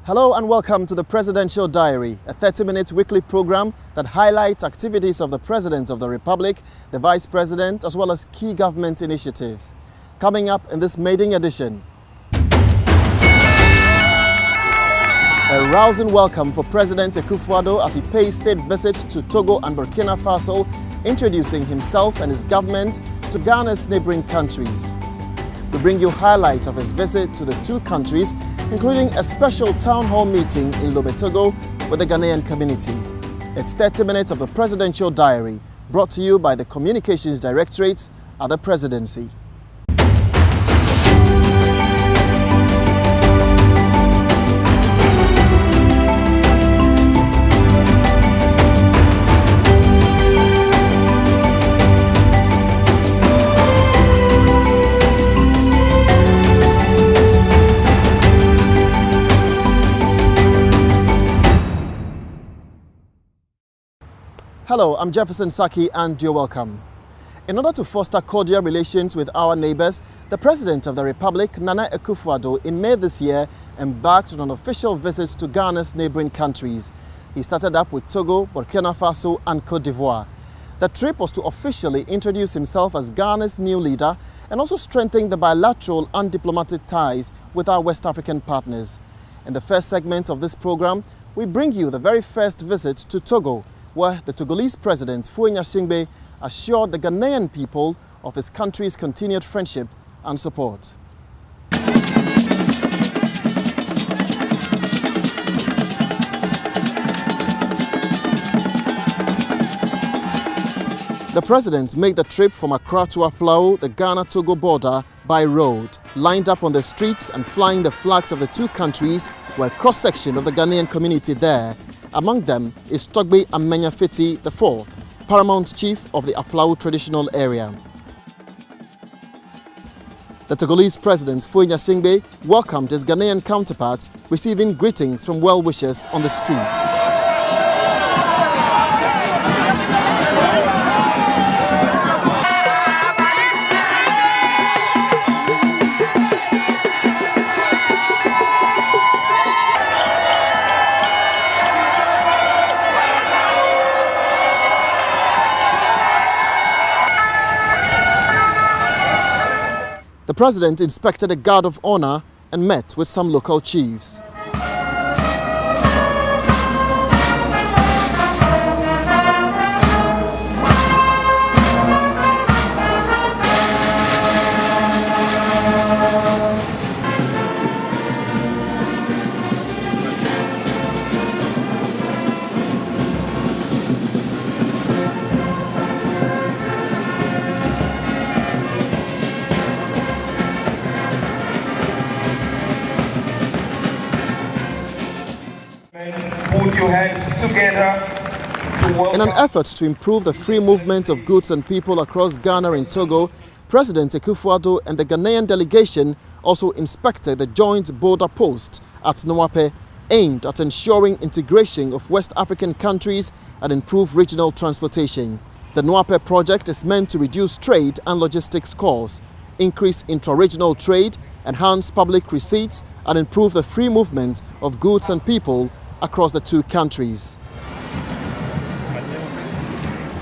Hello and welcome to the Presidential Diary, a 30-minute weekly program that highlights activities of the President of the Republic, the Vice President, as well as key government initiatives. Coming up in this maiden edition, a rousing welcome for President AKUFO-ADDO as he pays state visits to Togo and Burkina Faso, introducing himself and his government to Ghana's neighboring countries. We bring you highlights of his visit to the two countries, including a special town hall meeting in Togo with the Ghanaian community. It's 30 minutes of the Presidential Diary, brought to you by the Communications Directorate at the Presidency. Hello, I'm Jefferson SACKEY and you're welcome. In order to foster cordial relations with our neighbors, the President of the Republic, Nana AKUFO-ADDO, in May this year embarked on an official visit to Ghana's neighboring countries. He started up with Togo, Burkina Faso and Côte d'Ivoire. The trip was to officially introduce himself as Ghana's new leader and also strengthen the bilateral and diplomatic ties with our West African partners. In the first segment of this program, we bring you the very first visit to Togo, where the Togolese President Faure assured the Ghanaian people of his country's continued friendship and support. The President made the trip from Accra to Aflao, the Ghana-Togo border, by road. Lined up on the streets and flying the flags of the two countries were a cross-section of the Ghanaian community there. Among them is Togbe Amenyafeti IV, Paramount Chief of the Aflao traditional area. The Togolese President Faure welcomed his Ghanaian counterpart, receiving greetings from well-wishers on the street. The President inspected a guard of honor and met with some local chiefs. In an effort to improve the free movement of goods and people across Ghana and Togo, President AKUFO-ADDO and the Ghanaian delegation also inspected the joint border post at Nuape, aimed at ensuring integration of West African countries and improve regional transportation. The Nuape project is meant to reduce trade and logistics costs, increase intra-regional trade, enhance public receipts and improve the free movement of goods and people across the two countries.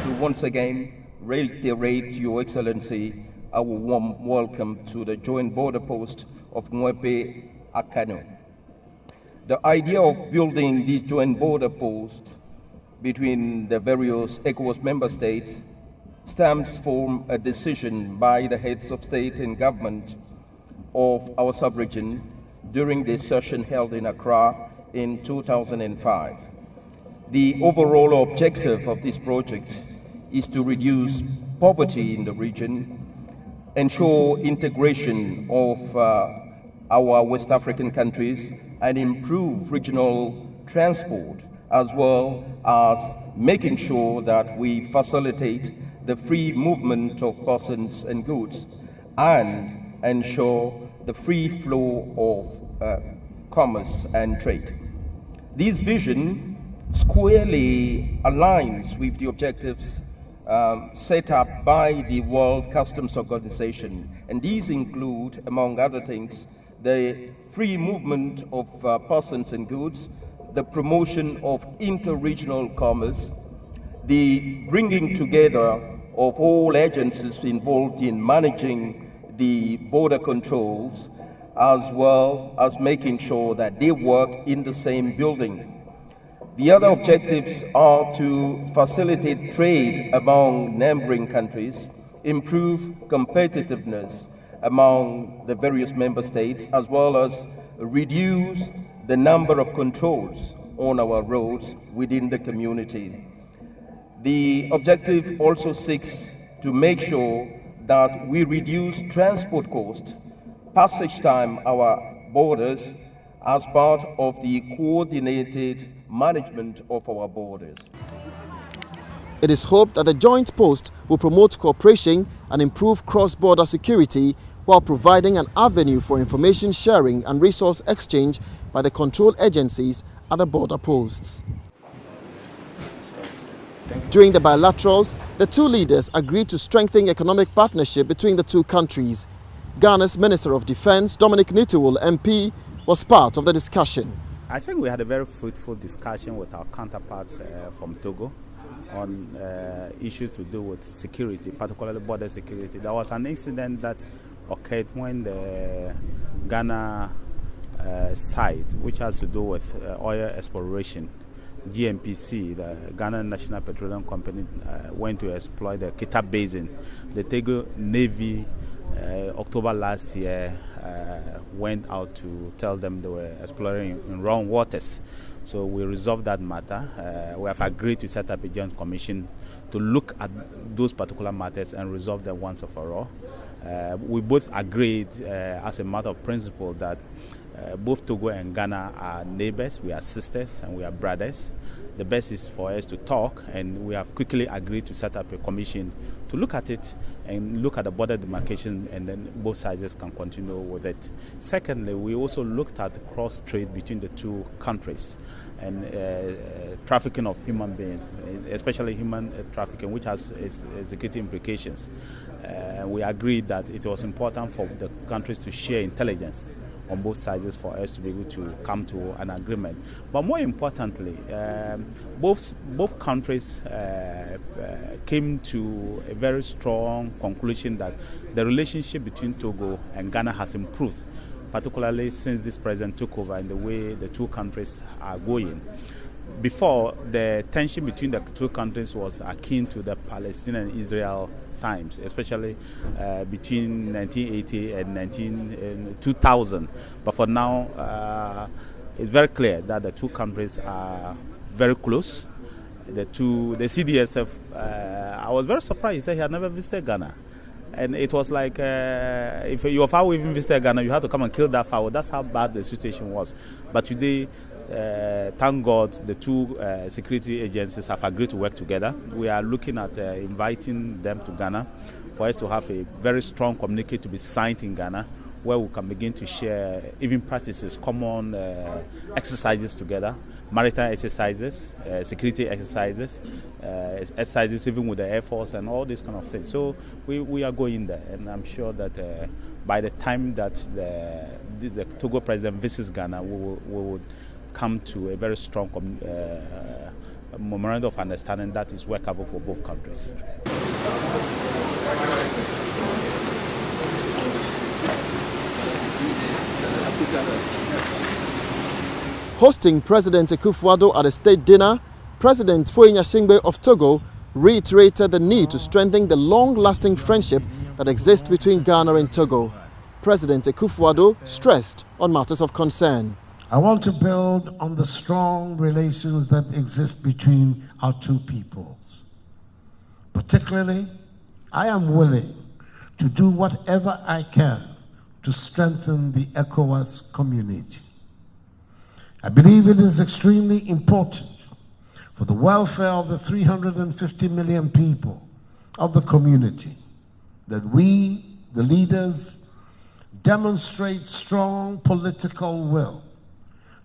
To once again reiterate, Your Excellency, our warm welcome to the joint border post of Nuape Akano. The idea of building this joint border post between the various ECOWAS member states stems from a decision by the heads of state and government of our sub-region during the session held in Accra in 2005. The overall objective of this project is to reduce poverty in the region, ensure integration of our West African countries, and improve regional transport, as well as making sure that we facilitate the free movement of persons and goods and ensure the free flow of commerce and trade. This vision squarely aligns with the objectives set up by the World Customs Organization, and these include, among other things, the free movement of persons and goods, the promotion of inter-regional commerce, the bringing together of all agencies involved in managing the border controls, as well as making sure that they work in the same building. The other objectives are to facilitate trade among neighboring countries, improve competitiveness among the various member states, as well as reduce the number of controls on our roads within the community. The objective also seeks to make sure that we reduce transport costs, passage time our borders, as part of the coordinated management of our borders. It is hoped that the joint post will promote cooperation and improve cross-border security while providing an avenue for information sharing and resource exchange by the control agencies at the border posts. During the bilaterals, the two leaders agreed to strengthen economic partnership between the two countries. Ghana's Minister of Defense, Dominic NITIWUL, MP, was part of the discussion. I think we had a very fruitful discussion with our counterparts from Togo on issues to do with security, particularly border security. There was an incident that occurred when the Ghana side, which has to do with oil exploration, GNPC, the Ghana National Petroleum Company, went to exploit the Kita Basin. The Togo Navy, October last year, went out to tell them they were exploring in wrong waters. So we resolved that matter. We have agreed to set up a joint commission to look at those particular matters and resolve them once and for all. We both agreed as a matter of principle that both Togo and Ghana are neighbors, we are sisters and we are brothers. The best is for us to talk, and we have quickly agreed to set up a commission to look at it and look at the border demarcation, and then both sides can continue with it. Secondly, we also looked at cross trade between the two countries and trafficking of human beings, especially human trafficking, which has security implications. We agreed that it was important for the countries to share intelligence on both sides for us to be able to come to an agreement. But more importantly, both countries came to a very strong conclusion that the relationship between Togo and Ghana has improved, particularly since this president took over and the way the two countries are going. Before, the tension between the two countries was akin to the Palestinian and Israel times, especially between 1980 and 2000. But for now, it's very clear that the two countries are very close. The CDSF, I was very surprised. He said he had never visited Ghana. And it was like, if your fowl even visited Ghana, you had to come and kill that fowl. That's how bad the situation was. But today, thank God, the two security agencies have agreed to work together. We are looking at inviting them to Ghana for us to have a very strong communique to be signed in Ghana, where we can begin to share even practices, common exercises together, maritime exercises, security exercises, exercises even with the Air Force and all these kind of things. So we are going there, and I'm sure that by the time that the Togo president visits Ghana, we will come to a very strong memorandum of understanding that is workable for both countries. Hosting President AKUFO-ADDO at a state dinner, President Foyinya of Togo reiterated the need to strengthen the long-lasting friendship that exists between Ghana and Togo. President AKUFO-ADDO stressed on matters of concern. I want to build on the strong relations that exist between our two peoples. Particularly, I am willing to do whatever I can to strengthen the ECOWAS community. I believe it is extremely important for the welfare of the 350 million people of the community that we, the leaders, demonstrate strong political will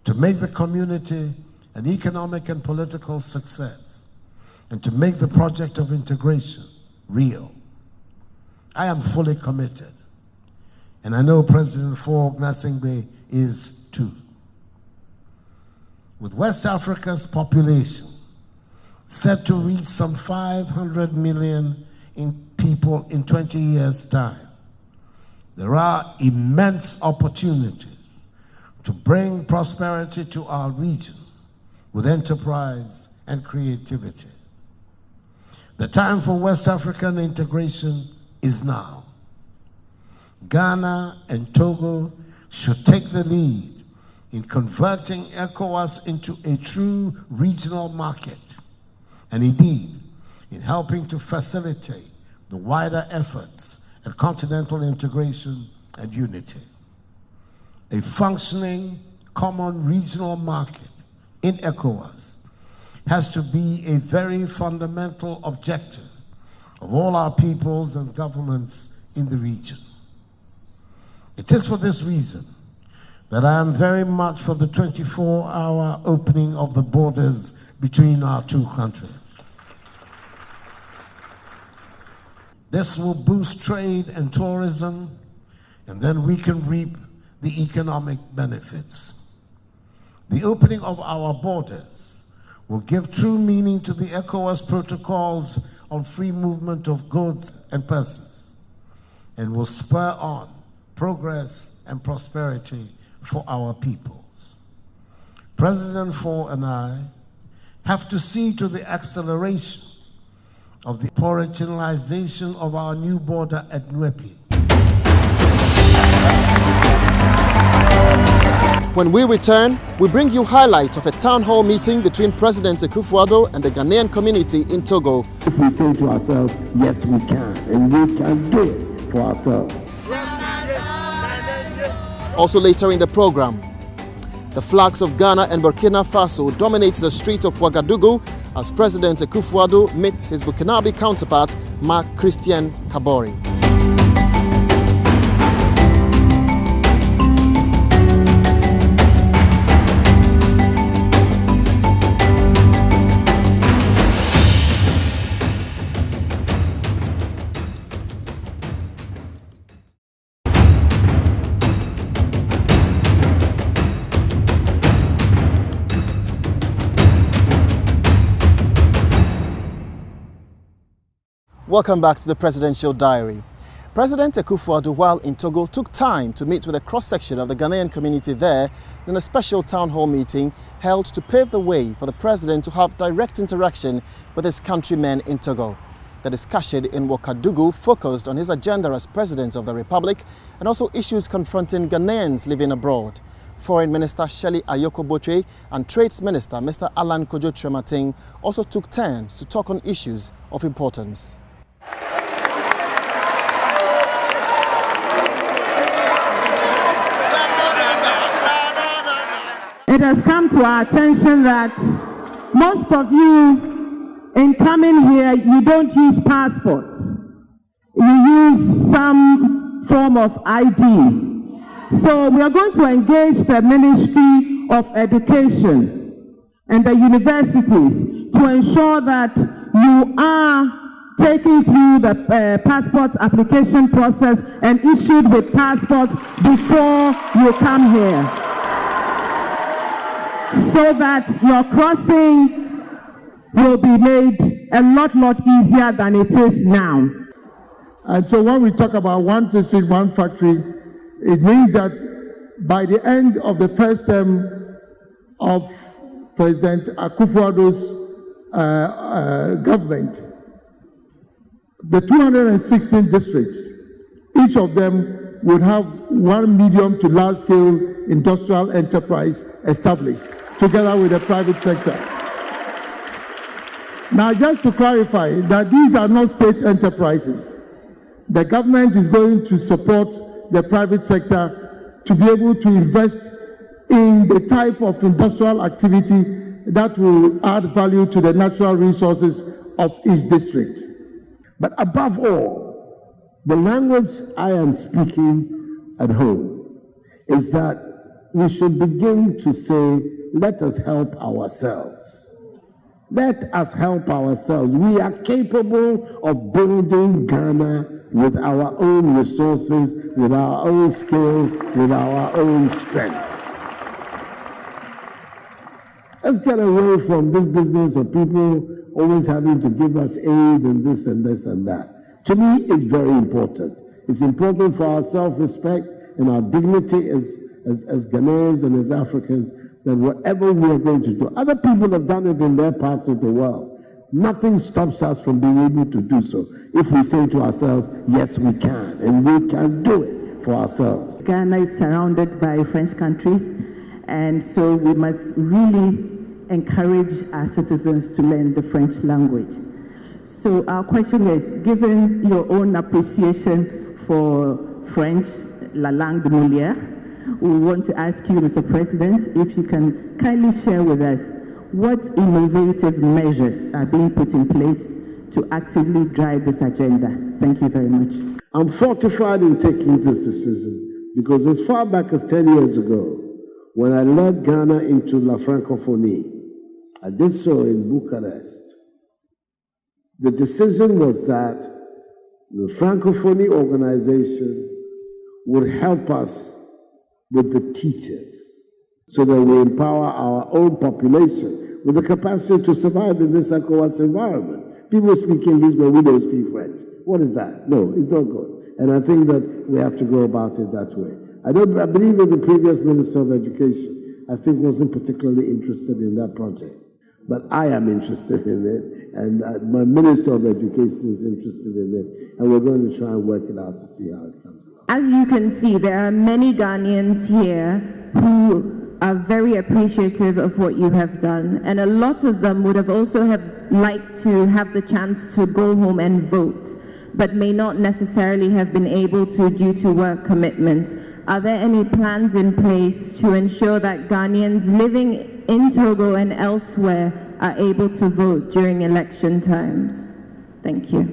to make the community an economic and political success and to make the project of integration real. I am fully committed. And I know President Faure Gnassingbé is too. With West Africa's population set to reach some 500 million people in 20 years' time, there are immense opportunities to bring prosperity to our region with enterprise and creativity. The time for West African integration is now. Ghana and Togo should take the lead in converting ECOWAS into a true regional market, and indeed, in helping to facilitate the wider efforts at continental integration and unity. A functioning common regional market in ECOWAS has to be a very fundamental objective of all our peoples and governments in the region. It is for this reason that I am very much for the 24-hour opening of the borders between our two countries. This will boost trade and tourism, and then we can reap the economic benefits. The opening of our borders will give true meaning to the ECOWAS protocols on free movement of goods and persons, and will spur on progress and prosperity for our peoples. President Faure and I have to see to the acceleration of the operationalization of our new border at Nwepi. When we return, we bring you highlights of a town hall meeting between President AKUFO-ADDO and the Ghanaian community in Togo. If we say to ourselves, yes we can, and we can do it for ourselves. Also later in the program, the flags of Ghana and Burkina Faso dominate the streets of Ouagadougou as President AKUFO-ADDO meets his Burkinabe counterpart, Marc Christian Kabore. Welcome back to the Presidential Diary. President AKUFO-ADDO, while in Togo, took time to meet with a cross-section of the Ghanaian community there in a special town hall meeting held to pave the way for the president to have direct interaction with his countrymen in Togo. The discussion in Ouagadougou focused on his agenda as President of the Republic and also issues confronting Ghanaians living abroad. Foreign Minister Shelley Ayoko-Botre and Trades Minister Mr. Alan Kojo-Trematin also took turns to talk on issues of importance. It has come to our attention that most of you, in coming here, you don't use passports. You use some form of ID. So we are going to engage the Ministry of Education and the universities to ensure that you are taking through the passport application process and issued with passports before you come here, so that your crossing will be made a lot easier than it is now. And so when we talk about one district, one factory, it means that by the end of the first term of President AKUFO-ADDO's government, the 216 districts, each of them would have one medium to large-scale industrial enterprise established, together with the private sector. Now, just to clarify that these are not state enterprises. The government is going to support the private sector to be able to invest in the type of industrial activity that will add value to the natural resources of each district. But above all, the language I am speaking at home is that we should begin to say, let us help ourselves. Let us help ourselves. We are capable of building Ghana with our own resources, with our own skills, with our own strength. Let's get away from this business of people always having to give us aid and this and this and that. To me, it's very important. It's important for our self-respect and our dignity as Ghanaians and as Africans that whatever we are going to do, other people have done it in their parts of the world. Nothing stops us from being able to do so if we say to ourselves, yes, we can, and we can do it for ourselves. Ghana is surrounded by French countries, and so we must really encourage our citizens to learn the French language. So our question is, given your own appreciation for French, la langue de Molière, we want to ask you, Mr. President, if you can kindly share with us what innovative measures are being put in place to actively drive this agenda. Thank you very much. I'm fortified in taking this decision because as far back as 10 years ago, when I led Ghana into La Francophonie, I did so in Bucharest. The decision was that the Francophonie organization would help us with the teachers so that we empower our own population with the capacity to survive in this ECOWAS environment. People speak English, but we don't speak French. What is that? No, it's not good. And I think that we have to go about it that way. I believe that the previous Minister of Education, I think, wasn't particularly interested in that project. But I am interested in it, and my Minister of Education is interested in it, and we're going to try and work it out to see how it comes out. As you can see, there are many Ghanaians here who are very appreciative of what you have done, and a lot of them would have also liked to have the chance to go home and vote, but may not necessarily have been able to due to work commitments. Are there any plans in place to ensure that Ghanaians living in Togo and elsewhere are able to vote during election times? Thank you.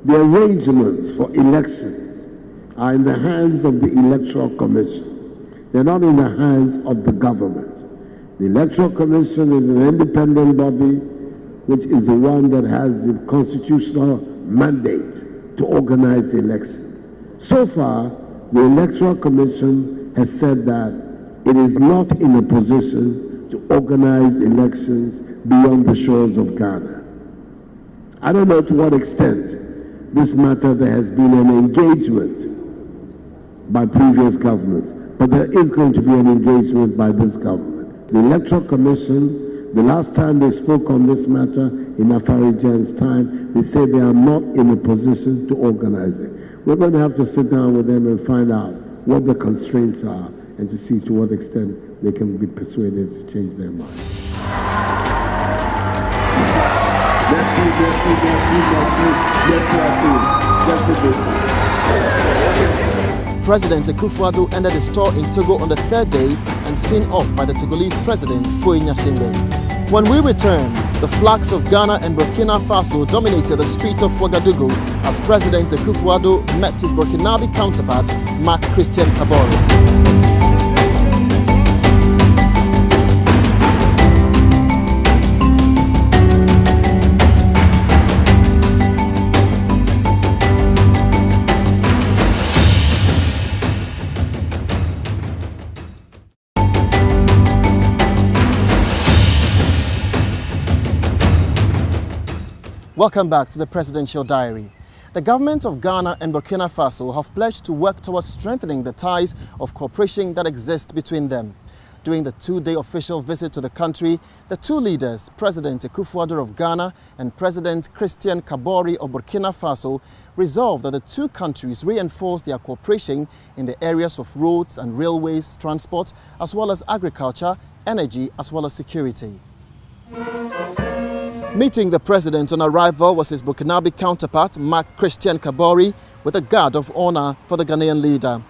The arrangements for elections are in the hands of the Electoral Commission. They're not in the hands of the government. The Electoral Commission is an independent body which is the one that has the constitutional mandate to organize the elections. So far, the Electoral Commission has said that it is not in a position to organize elections beyond the shores of Ghana. I don't know to what extent this matter there has been an engagement by previous governments, but there is going to be an engagement by this government. The Electoral Commission, the last time they spoke on this matter in Afarijan's time, they said they are not in a position to organize it. We're going to have to sit down with them and find out what the constraints are and to see to what extent they can be persuaded to change their mind. President AKUFO-ADDO ended his tour in Togo on the third day and seen off by the Togolese President Foyi Gnassingbé. When we return, the flags of Ghana and Burkina Faso dominated the street of Ouagadougou as President AKUFO-ADDO met his Burkinabe counterpart, Marc-Christian Kabore. Welcome back to the Presidential Diary. The government of Ghana and Burkina Faso have pledged to work towards strengthening the ties of cooperation that exist between them. During the two-day official visit to the country, the two leaders, President AKUFO-ADDO of Ghana and President Christian Kabore of Burkina Faso, resolved that the two countries reinforce their cooperation in the areas of roads and railways, transport, as well as agriculture, energy, as well as security. Meeting the president on arrival was his Burkinabe counterpart, Marc-Christian Kabore, with a guard of honor for the Ghanaian leader.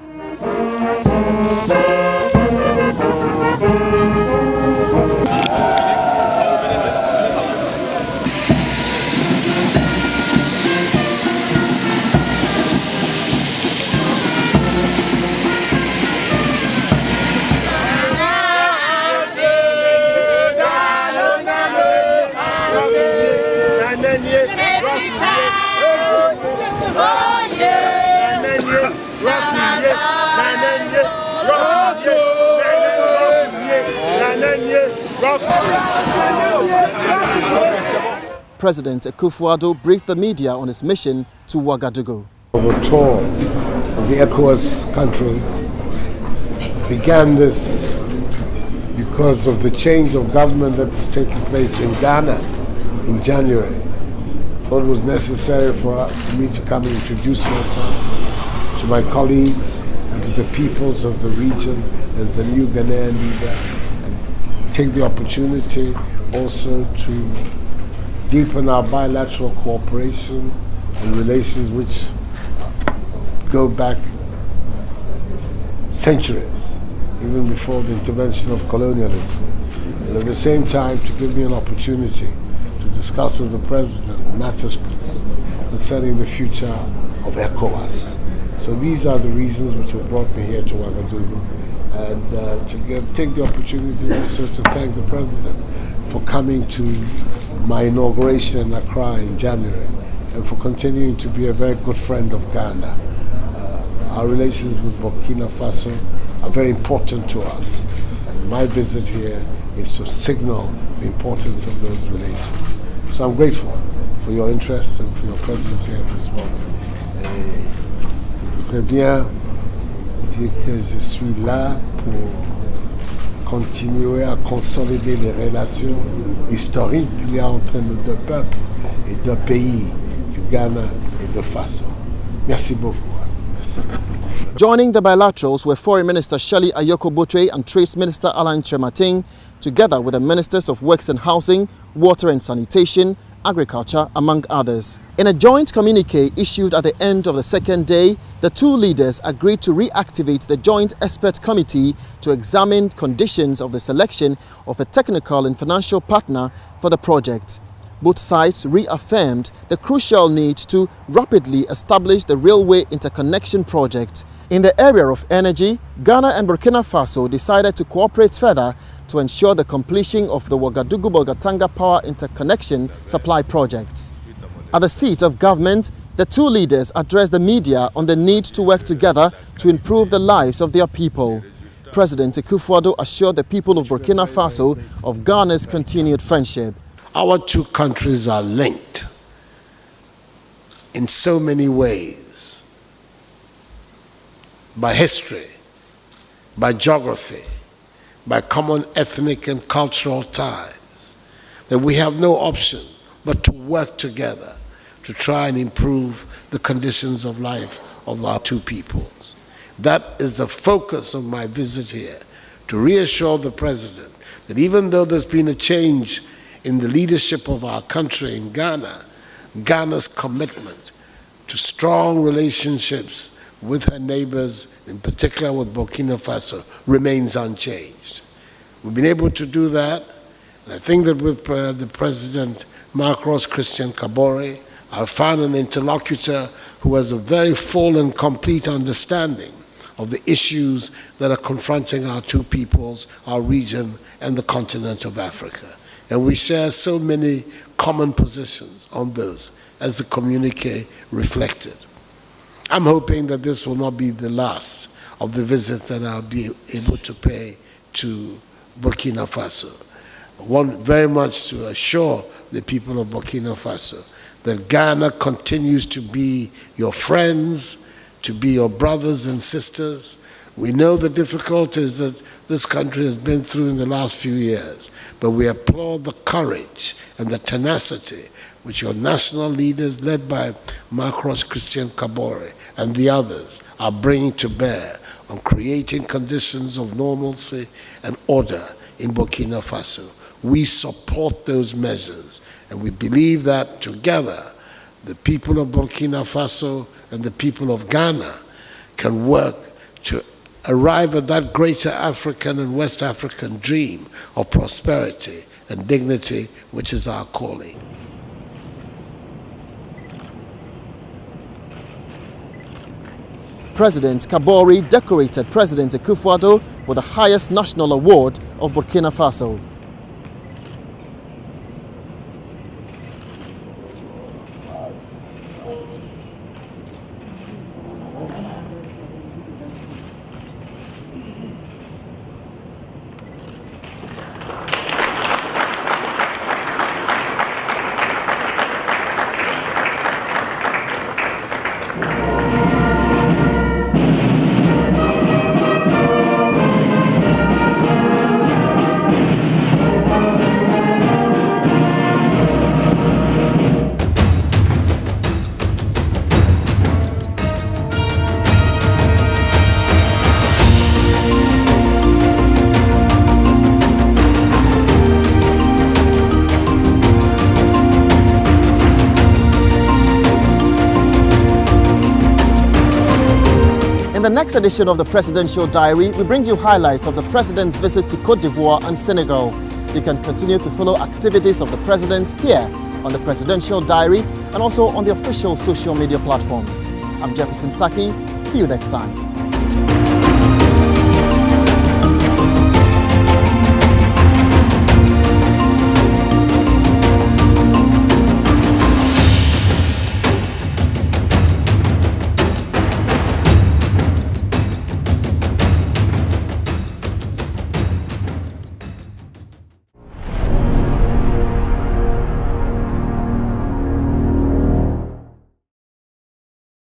President AKUFO-ADDO briefed the media on his mission to Ouagadougou. The tour of the ECOWAS countries began this because of the change of government that is taking place in Ghana in January. I thought it was necessary for me to come and introduce myself to my colleagues and to the peoples of the region as the new Ghanaian leader, and take the opportunity also to deepen our bilateral cooperation and relations which go back centuries, even before the intervention of colonialism. And at the same time, to give me an opportunity to discuss with the President matters concerning the future of ECOWAS. So these are the reasons which have brought me here to Ouagadougou, and to take the opportunity also to thank the President for coming to my inauguration in Accra in January, and for continuing to be a very good friend of Ghana. Our relations with Burkina Faso are very important to us, and my visit here is to signal the importance of those relations. So I'm grateful for your interest and for your presence here this morning. Je voudrais bien dire que je suis là pour continuer à consolider les relations historiques qu'il y a entre nos deux peuples et deux pays, du Ghana et de Faso. Merci beaucoup. Merci. Joining the bilaterals were Foreign Minister Shirley Ayoko-Botre and Trade Minister Alain Trematin, together with the Ministers of Works and Housing, Water and Sanitation, Agriculture, among others. In a joint communique issued at the end of the second day, the two leaders agreed to reactivate the Joint Expert Committee to examine conditions of the selection of a technical and financial partner for the project. Both sides reaffirmed the crucial need to rapidly establish the railway interconnection project. In the area of energy, Ghana and Burkina Faso decided to cooperate further to ensure the completion of the Ouagadougou-Bolgatanga power interconnection supply project. At the seat of government, the two leaders addressed the media on the need to work together to improve the lives of their people. President AKUFO-ADDO assured the people of Burkina Faso of Ghana's continued friendship. Our two countries are linked in so many ways, by history, by geography, by common ethnic and cultural ties, that we have no option but to work together to try and improve the conditions of life of our two peoples. That is the focus of my visit here, to reassure the President that even though there's been a change in the leadership of our country in Ghana, Ghana's commitment to strong relationships with her neighbors, in particular with Burkina Faso, remains unchanged. We've been able to do that, and I think that with the President Marcos Christian Kabore, I've found an interlocutor who has a very full and complete understanding of the issues that are confronting our two peoples, our region, and the continent of Africa. And we share so many common positions on those, as the communique reflected. I'm hoping that this will not be the last of the visits that I'll be able to pay to Burkina Faso. I want very much to assure the people of Burkina Faso that Ghana continues to be your friends, to be your brothers and sisters. We know the difficulties that this country has been through in the last few years, but we applaud the courage and the tenacity which your national leaders, led by Marcos Christian Kabore and the others, are bringing to bear on creating conditions of normalcy and order in Burkina Faso. We support those measures, and we believe that together, the people of Burkina Faso and the people of Ghana can work to arrive at that greater African and West African dream of prosperity and dignity, which is our calling. President Kabore decorated President AKUFO-ADDO with the highest national award of Burkina Faso. In the next edition of the Presidential Diary, we bring you highlights of the President's visit to Côte d'Ivoire and Senegal. You can continue to follow activities of the President here on the Presidential Diary and also on the official social media platforms. I'm Jefferson SACKEY. See you next time.